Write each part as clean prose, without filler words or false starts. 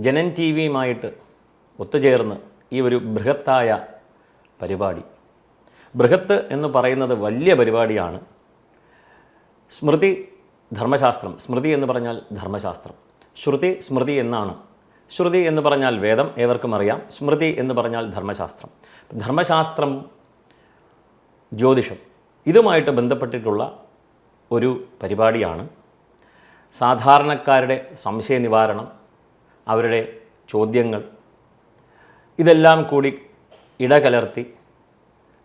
Janam T വിയുമായിട്ട് ഒത്തുചേർന്ന് ഈ ഒരു ബൃഹത്തായ പരിപാടി, ബൃഹത്ത് എന്ന് പറയുന്നത് വലിയ പരിപാടിയാണ്. സ്മൃതി ധർമ്മശാസ്ത്രം, സ്മൃതി എന്ന് പറഞ്ഞാൽ ധർമ്മശാസ്ത്രം, ശ്രുതി സ്മൃതി എന്നാണ്. ശ്രുതി എന്ന് പറഞ്ഞാൽ വേദം, ഏവർക്കും അറിയാം. സ്മൃതി എന്ന് പറഞ്ഞാൽ ധർമ്മശാസ്ത്രം. ധർമ്മശാസ്ത്രം, ജ്യോതിഷം, ഇതുമായിട്ട് ബന്ധപ്പെട്ടിട്ടുള്ള ഒരു പരിപാടിയാണ്. സാധാരണക്കാരുടെ സംശയ നിവാരണം, അവരുടെ ചോദ്യങ്ങൾ, ഇതെല്ലാം കൂടി ഇടകലർത്തി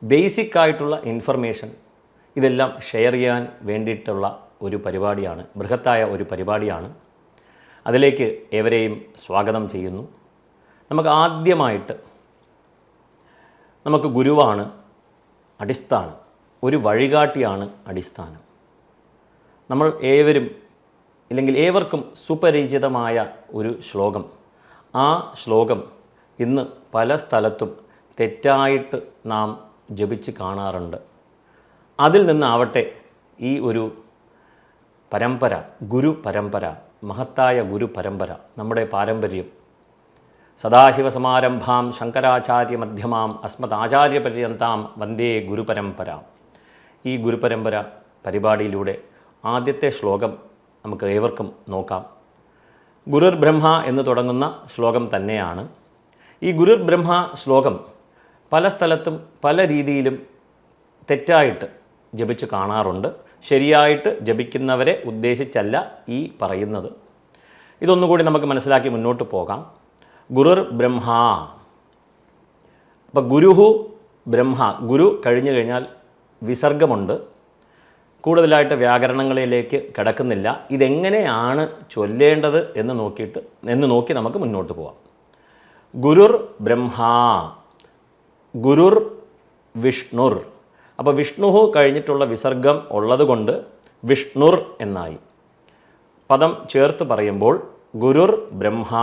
ബേസിക്കായിട്ടുള്ള ഇൻഫർമേഷൻ ഇതെല്ലാം ഷെയർ ചെയ്യാൻ വേണ്ടിയിട്ടുള്ള ഒരു പരിപാടിയാണ്, ബൃഹത്തായ ഒരു പരിപാടിയാണ്. അതിലേക്ക് ഏവരെയും സ്വാഗതം ചെയ്യുന്നു. നമുക്ക് ആദ്യമായിട്ട് നമുക്ക് ഗുരുവാണ് അടിസ്ഥാനം, ഒരു വഴികാട്ടിയാണ് അടിസ്ഥാനം. നമ്മൾ ഏവരും ഇല്ലെങ്കിൽ ഏവർക്കും സുപരിചിതമായ ഒരു ശ്ലോകം, ആ ശ്ലോകം ഇന്ന് പല സ്ഥലത്തും തെറ്റായിട്ട് നാം ജപിച്ച് കാണാറുണ്ട്. അതിൽ നിന്നാവട്ടെ ഈ ഒരു പരമ്പര, ഗുരു പരമ്പര, മഹത്തായ ഗുരു പരമ്പര, നമ്മുടെ പാരമ്പര്യം. സദാശിവസമാരംഭാം ശങ്കരാചാര്യ മധ്യമാം അസ്മദാചാര്യപര്യന്താം വന്ദേ ഗുരുപരമ്പര. ഈ ഗുരുപരമ്പര പരിപാടിയിലൂടെ ആദ്യത്തെ ശ്ലോകം നമുക്ക് ഏവർക്കും നോക്കാം. ഗുരുർ ബ്രഹ്മ എന്ന് തുടങ്ങുന്ന ശ്ലോകം തന്നെയാണ്. ഈ ഗുരുർ ബ്രഹ്മ ശ്ലോകം പല സ്ഥലത്തും പല രീതിയിലും തെറ്റായിട്ട് ജപിച്ച് കാണാറുണ്ട്. ശരിയായിട്ട് ജപിക്കുന്നവരെ ഉദ്ദേശിച്ചല്ല ഈ പറയുന്നത്. ഇതൊന്നുകൂടി നമുക്ക് മനസ്സിലാക്കി മുന്നോട്ട് പോകാം. ഗുരുർ ബ്രഹ്മ, അപ്പോൾ ഗുരുഹു ബ്രഹ്മ, ഗുരു കഴിഞ്ഞു കഴിഞ്ഞാൽ വിസർഗമുണ്ട്. കൂടുതലായിട്ട് വ്യാകരണങ്ങളിലേക്ക് കിടക്കുന്നില്ല. ഇതെങ്ങനെയാണ് ചൊല്ലേണ്ടത് എന്ന് നോക്കി നമുക്ക് മുന്നോട്ട് പോവാം. ഗുരുർ ബ്രഹ്മ, ഗുരുർ വിഷ്ണുർ. അപ്പോൾ വിഷ്ണുഹു കഴിഞ്ഞിട്ടുള്ള വിസർഗം ഉള്ളതുകൊണ്ട് വിഷ്ണുർ എന്നായി. പദം ചേർത്ത് പറയുമ്പോൾ ഗുരുർ ബ്രഹ്മ,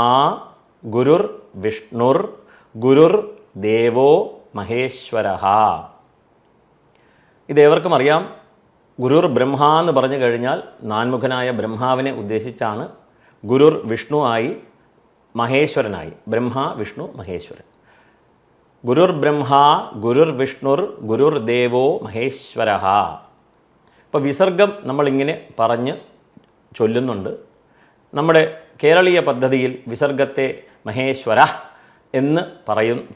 ഗുരുർ വിഷ്ണുർ, ഗുരുർ ദേവോ മഹേശ്വരഃ. ഇതേവർക്കും അറിയാം. ഗുരുർ ബ്രഹ്മ എന്ന് പറഞ്ഞു കഴിഞ്ഞാൽ നാൻമുഖനായ ബ്രഹ്മാവിനെ ഉദ്ദേശിച്ചാണ്. ഗുരുർ വിഷ്ണു ആയി, മഹേശ്വരനായി. ബ്രഹ്മ വിഷ്ണു മഹേശ്വരൻ. ഗുരുർ ബ്രഹ്മ, ഗുരുർ വിഷ്ണുർ, ഗുരുർ ദേവോ മഹേശ്വരഃ. ഇപ്പോൾ വിസർഗം നമ്മളിങ്ങനെ പറഞ്ഞ് ചൊല്ലുന്നുണ്ട്. നമ്മുടെ കേരളീയ പദ്ധതിയിൽ വിസർഗത്തെ മഹേശ്വര എന്ന്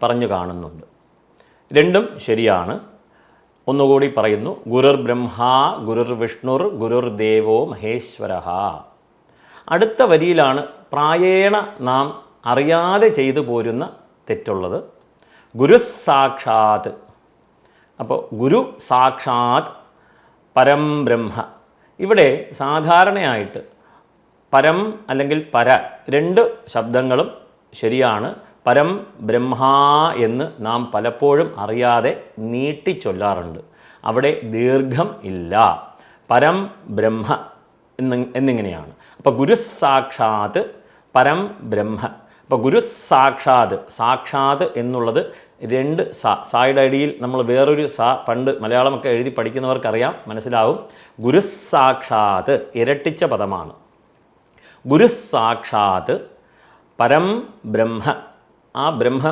പറഞ്ഞു കാണുന്നുണ്ട്. രണ്ടും ശരിയാണ്. ഒന്നുകൂടി പറയുന്നു. ഗുരുർ ബ്രഹ്മ, ഗുരുർ വിഷ്ണുർ, ഗുരുർ ദേവോ മഹേശ്വരഃ. അടുത്ത വരിയിലാണ് പ്രായേണ നാം അറിയാതെ ചെയ്തു പോരുന്ന തെറ്റുള്ളത്. ഗുരു സാക്ഷാത്. അപ്പോൾ ഗുരു സാക്ഷാത് പരം ബ്രഹ്മ. ഇവിടെ സാധാരണയായിട്ട് പരം അല്ലെങ്കിൽ പര രണ്ട് ശബ്ദങ്ങളും ശരിയാണ്. പരം ബ്രഹ്മ എന്ന് നാം പലപ്പോഴും അറിയാതെ നീട്ടിച്ചൊല്ലാറുണ്ട്. അവിടെ ദീർഘം ഇല്ല. പരം ബ്രഹ്മ എന്നിങ്ങനെയാണ്. അപ്പോൾ ഗുരു സാക്ഷാത് പരം ബ്രഹ്മ. അപ്പോൾ ഗുരു സാക്ഷാത്, സാക്ഷാത് എന്നുള്ളത് രണ്ട് സായുടെ അടിയിൽ നമ്മൾ വേറൊരു പണ്ട് മലയാളമൊക്കെ എഴുതി പഠിക്കുന്നവർക്കറിയാം, മനസ്സിലാവും. ഗുരു സാക്ഷാത് ഇരട്ടിച്ച പദമാണ്. ഗുരു സാക്ഷാത് പരം ബ്രഹ്മ. ആ ബ്രഹ്മ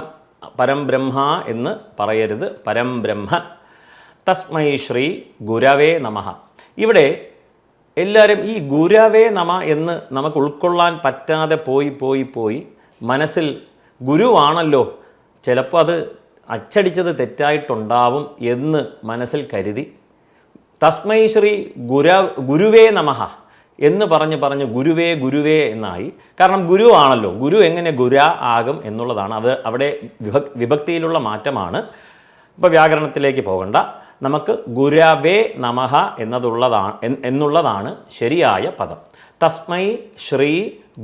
പരം ബ്രഹ്മ എന്ന് പറയരുത്, പരം ബ്രഹ്മ. തസ്മൈ ശ്രീ ഗുരവേ നമഃ. ഇവിടെ എല്ലാവരും ഈ ഗുരവേ നമ എന്ന് നമുക്ക് ഉൾക്കൊള്ളാൻ പറ്റാതെ പോയി മനസ്സിൽ ഗുരുവാണല്ലോ, ചിലപ്പോൾ അത് അച്ചടിച്ചത് തെറ്റായിട്ടുണ്ടാവും എന്ന് മനസ്സിൽ കരുതി തസ്മൈ ശ്രീ ഗുരുവേ നമഃ എന്ന് പറഞ്ഞ് ഗുരുവേ എന്നായി. കാരണം ഗുരു ആണല്ലോ, ഗുരു എങ്ങനെ ഗുര ആകും എന്നുള്ളതാണ്. അത് അവിടെ വിഭക്തിയിലുള്ള മാറ്റമാണ്. ഇപ്പോൾ വ്യാകരണത്തിലേക്ക് പോകണ്ട. നമുക്ക് ഗുരവേ നമഃ എന്നുള്ളതാണ് ശരിയായ പദം. തസ്മൈ ശ്രീ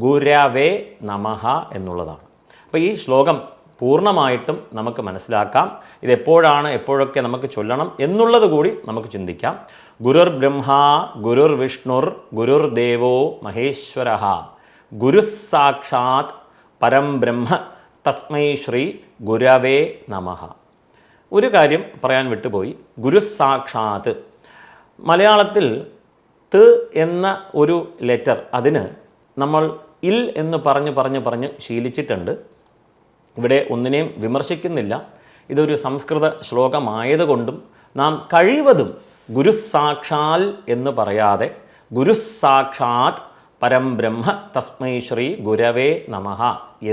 ഗുരവേ നമഃ എന്നുള്ളതാണ്. അപ്പോൾ ഈ ശ്ലോകം പൂർണ്ണമായിട്ടും നമുക്ക് മനസ്സിലാക്കാം. എപ്പോഴൊക്കെ നമുക്ക് ചൊല്ലണം എന്നുള്ളത് കൂടി നമുക്ക് ചിന്തിക്കാം. ഗുരുർ ബ്രഹ്മ, ഗുരുർ വിഷ്ണുർ, ഗുരുർ ദേവോ മഹേശ്വരഃ. ഗുരു സാക്ഷാത് പരം ബ്രഹ്മ തസ്മൈ ശ്രീ ഗുരവേ നമഃ. ഒരു കാര്യം പറയാൻ വിട്ടുപോയി. ഗുരു സാക്ഷാത് മലയാളത്തിൽ ത് എന്ന ഒരു ലെറ്റർ, അതിന് നമ്മൾ ഇൽ എന്ന് പറഞ്ഞ് ശീലിച്ചിട്ടുണ്ട്. ഇവിടെ ഒന്നിനെയും വിമർശിക്കുന്നില്ല. ഇതൊരു സംസ്കൃത ശ്ലോകമായതുകൊണ്ടും നാം കഴിവതും ഗുരുസാക്ഷാൽ എന്ന് പറയാതെ ഗുരുസാക്ഷാത് പരം ബ്രഹ്മ തസ്മൈ ശ്രീ ഗുരവേ നമഃ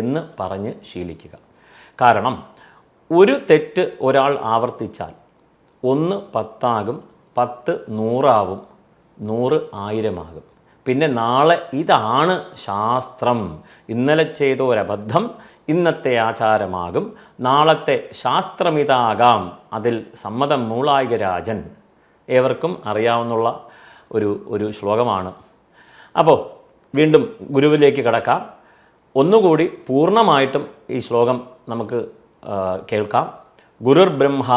എന്ന് പറഞ്ഞ് ശീലിക്കുക. കാരണം ഒരു തെറ്റ് ഒരാൾ ആവർത്തിച്ചാൽ 1 10 10 100 100 1000 പിന്നെ നാളെ ഇതാണ് ശാസ്ത്രം, ഇന്നലെ ചെയ്ത ഒരബദ്ധം ഇന്നത്തെ ആചാരമാകും, നാളത്തെ ശാസ്ത്രമിതാകാം, അതിൽ സമ്മതം മൂളായികരാജൻ. ഏവർക്കും അറിയാവുന്ന ഒരു ശ്ലോകമാണ്. അപ്പോൾ വീണ്ടും ഗുരുവിലേക്ക് കടക്കാം. ഒന്നുകൂടി പൂർണ്ണമായിട്ടും ഈ ശ്ലോകം നമുക്ക് കേൾക്കാം. ഗുരുർ ബ്രഹ്മ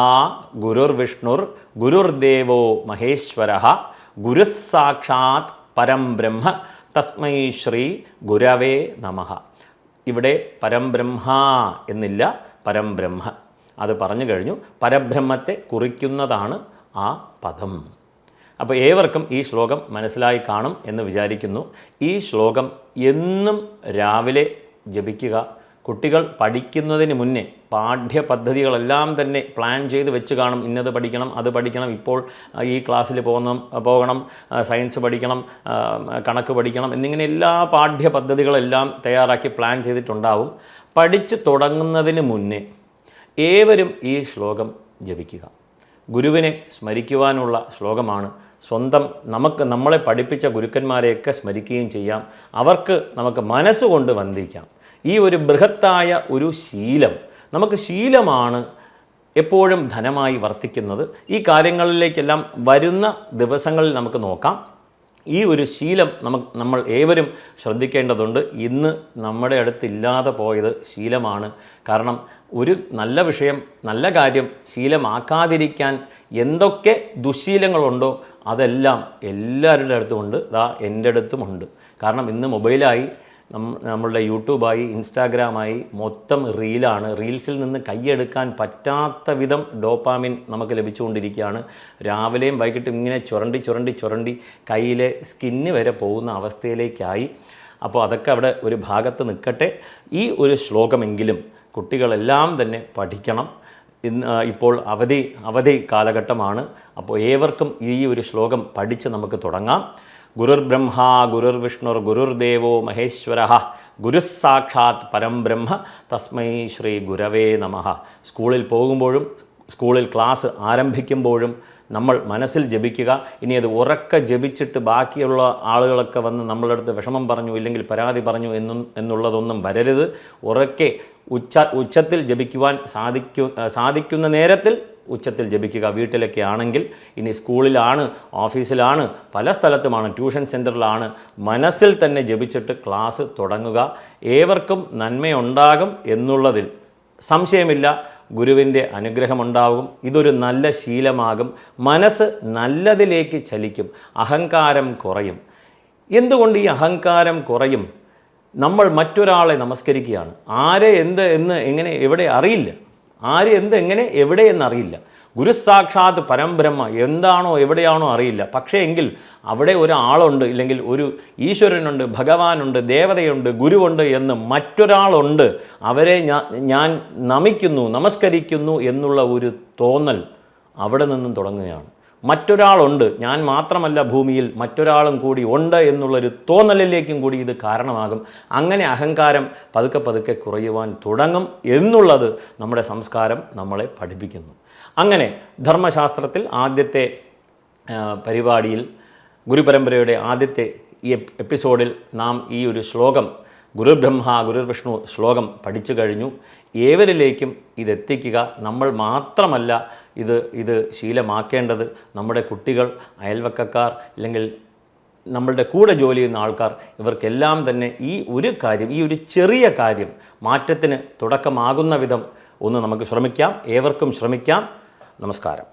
ഗുരുർ വിഷ്ണുർ ഗുരുർദേവോ മഹേശ്വരഃ ഗുരുസാക്ഷാത് പരം ബ്രഹ്മ തസ്മൈ ശ്രീ ഗുരവേ നമഃ. ഇവിടെ പരംബ്രഹ്മ എന്നില്ല, പരംബ്രഹ്മ അത് പറഞ്ഞു കഴിഞ്ഞു. പരബ്രഹ്മത്തെ കുറിക്കുന്നതാണ് ആ പദം. അപ്പോൾ ഏവർക്കും ഈ ശ്ലോകം മനസ്സിലായി കാണും എന്ന് വിചാരിക്കുന്നു. ഈ ശ്ലോകം എന്നും രാവിലെ ജപിക്കുക. കുട്ടികൾ പഠിക്കുന്നതിന് മുന്നേ പാഠ്യപദ്ധതികളെല്ലാം തന്നെ പ്ലാൻ ചെയ്ത് വെച്ച് കാണും. ഇന്നത് പഠിക്കണം, അത് പഠിക്കണം, ഇപ്പോൾ ഈ ക്ലാസ്സിൽ പോകണം, സയൻസ് പഠിക്കണം, കണക്ക് പഠിക്കണം എന്നിങ്ങനെ എല്ലാ പാഠ്യപദ്ധതികളെല്ലാം തയ്യാറാക്കി പ്ലാൻ ചെയ്തിട്ടുണ്ടാവും. പഠിച്ചു തുടങ്ങുന്നതിന് മുന്നേ ഏവരും ഈ ശ്ലോകം ജപിക്കുക. ഗുരുവിനെ സ്മരിക്കുവാനുള്ള ശ്ലോകമാണ്. സ്വന്തം നമ്മളെ പഠിപ്പിച്ച ഗുരുക്കന്മാരെയൊക്കെ സ്മരിക്കുകയും ചെയ്യാം. അവർക്ക് നമുക്ക് മനസ്സുകൊണ്ട് വന്ദിക്കാം. ഈ ഒരു ബൃഹത്തായ ഒരു ശീലം, നമുക്ക് ശീലമാണ് എപ്പോഴും ധനമായി വർത്തിക്കുന്നത്. ഈ കാര്യങ്ങളിലേക്കെല്ലാം വരുന്ന ദിവസങ്ങളിൽ നമുക്ക് നോക്കാം. ഈ ഒരു ശീലം നമ്മൾ ഏവരും ശ്രദ്ധിക്കേണ്ടതുണ്ട്. ഇന്ന് നമ്മുടെ അടുത്തില്ലാതെ പോയത് ശീലമാണ്. കാരണം ഒരു നല്ല വിഷയം, നല്ല കാര്യം ശീലമാക്കാതിരിക്കാൻ എന്തൊക്കെ ദുശ്ശീലങ്ങളുണ്ടോ അതെല്ലാം എല്ലാവരുടെ അടുത്തുമുണ്ട്. എൻ്റെ അടുത്തുമുണ്ട്. കാരണം ഇന്ന് മൊബൈലായി, നമ്മളുടെ യൂട്യൂബായി, ഇൻസ്റ്റാഗ്രാമായി, മൊത്തം റീലാണ്. റീൽസിൽ നിന്ന് കൈയെടുക്കാൻ പറ്റാത്ത വിധം ഡോപ്പാമിൻ നമുക്ക് ലഭിച്ചുകൊണ്ടിരിക്കുകയാണ്. രാവിലെയും വൈകിട്ടും ഇങ്ങനെ ചുരണ്ടി കയ്യിലെ സ്കിന്ന് വരെ പോകുന്ന അവസ്ഥയിലേക്കായി. അപ്പോൾ അതൊക്കെ അവിടെ ഒരു ഭാഗത്ത് നിൽക്കട്ടെ. ഈ ഒരു ശ്ലോകമെങ്കിലും കുട്ടികളെല്ലാം തന്നെ പഠിക്കണം. ഇപ്പോൾ അവധി കാലഘട്ടമാണ്. അപ്പോൾ ഏവർക്കും ഈ ഒരു ശ്ലോകം പഠിച്ച് നമുക്ക് തുടങ്ങാം. ഗുരുർ ബ്രഹ്മ ഗുരുർ വിഷ്ണുർ ഗുരുർദേവോ മഹേശ്വരഃ ഗുരുസാക്ഷാത് പരം ബ്രഹ്മ തസ്മൈ ശ്രീ ഗുരവേ നമഃ. സ്കൂളിൽ പോകുമ്പോഴും സ്കൂളിൽ ക്ലാസ് ആരംഭിക്കുമ്പോഴും നമ്മൾ മനസ്സിൽ ജപിക്കുക. ഇനി അത് ഉറക്കെ ജപിച്ചിട്ട് ബാക്കിയുള്ള ആളുകളൊക്കെ വന്ന് നമ്മളുടെ അടുത്ത് വിഷമം പറഞ്ഞു, ഇല്ലെങ്കിൽ പരാതി പറഞ്ഞു എന്നുള്ളതൊന്നും വരരുത്. ഉറക്കെ ഉച്ചത്തിൽ ജപിക്കുവാൻ സാധിക്കുന്ന നേരത്തിൽ ഉച്ചത്തിൽ ജപിക്കുക. വീട്ടിലൊക്കെ ആണെങ്കിൽ, ഇനി സ്കൂളിലാണ്, ഓഫീസിലാണ്, പല സ്ഥലത്തുമാണ്, ട്യൂഷൻ സെൻറ്ററിലാണ്, മനസ്സിൽ തന്നെ ജപിച്ചിട്ട് ക്ലാസ് തുടങ്ങുക. ഏവർക്കും നന്മയുണ്ടാകും എന്നുള്ളതിൽ സംശയമില്ല. ഗുരുവിൻ്റെ അനുഗ്രഹമുണ്ടാകും. ഇതൊരു നല്ല ശീലമാകും. മനസ്സ് നല്ലതിലേക്ക് ചലിക്കും. അഹങ്കാരം കുറയും. എന്തുകൊണ്ട് ഈ അഹങ്കാരം കുറയും? നമ്മൾ മറ്റൊരാളെ നമസ്കരിക്കുകയാണ്. ആരെ എന്ത് എന്ന് എങ്ങനെ എവിടെ അറിയില്ല. ആര് എന്ത് എങ്ങനെ എവിടെ എന്നറിയില്ല. ഗുരുസാക്ഷാത് പരംബ്രഹ്മ എന്താണോ എവിടെയാണോ അറിയില്ല. പക്ഷേ എങ്കിൽ അവിടെ ഒരാളുണ്ട്, ഇല്ലെങ്കിൽ ഒരു ഈശ്വരനുണ്ട്, ഭഗവാനുണ്ട്, ദേവതയുണ്ട്, ഗുരുവുണ്ട് എന്ന് മറ്റൊരാളുണ്ട്, അവരെ ഞാൻ നമിക്കുന്നു, നമസ്കരിക്കുന്നു എന്നുള്ള ഒരു തോന്നൽ അവിടെ നിന്നും തുടങ്ങുകയാണ്. മറ്റൊരാളുണ്ട്, ഞാൻ മാത്രമല്ല ഭൂമിയിൽ, മറ്റൊരാളും കൂടി ഉണ്ട് എന്നുള്ളൊരു തോന്നലിലേക്കും കൂടി ഇത് കാരണമാകും. അങ്ങനെ അഹങ്കാരം പതുക്കെ കുറയുവാൻ തുടങ്ങും എന്നുള്ളത് നമ്മുടെ സംസ്കാരം നമ്മളെ പഠിപ്പിക്കുന്നു. അങ്ങനെ ധർമ്മശാസ്ത്രത്തിൽ ആദ്യത്തെ പരിപാടിയിൽ, ഗുരുപരമ്പരയുടെ ആദ്യത്തെ ഈ എപ്പിസോഡിൽ നാം ഈ ഒരു ശ്ലോകം, ഗുരു ബ്രഹ്മ ഗുരു വിഷ്ണു ശ്ലോകം പഠിച്ചു കഴിഞ്ഞു. ഏവരിലേക്കും ഇതെത്തിക്കുക. നമ്മൾ മാത്രമല്ല ഇത് ശീലമാക്കേണ്ടത്. നമ്മുടെ കുട്ടികൾ, അയൽവക്കക്കാർ, അല്ലെങ്കിൽ നമ്മളുടെ കൂടെ ജോലി ചെയ്യുന്ന ആൾക്കാർ, ഇവർക്കെല്ലാം തന്നെ ഈ ഒരു കാര്യം, ഈ ഒരു ചെറിയ കാര്യം മാറ്റത്തിന് തുടക്കമാകുന്ന വിധം ഒന്ന് നമുക്ക് ശ്രമിക്കാം. ഏവർക്കും ശ്രമിക്കാം. നമസ്കാരം.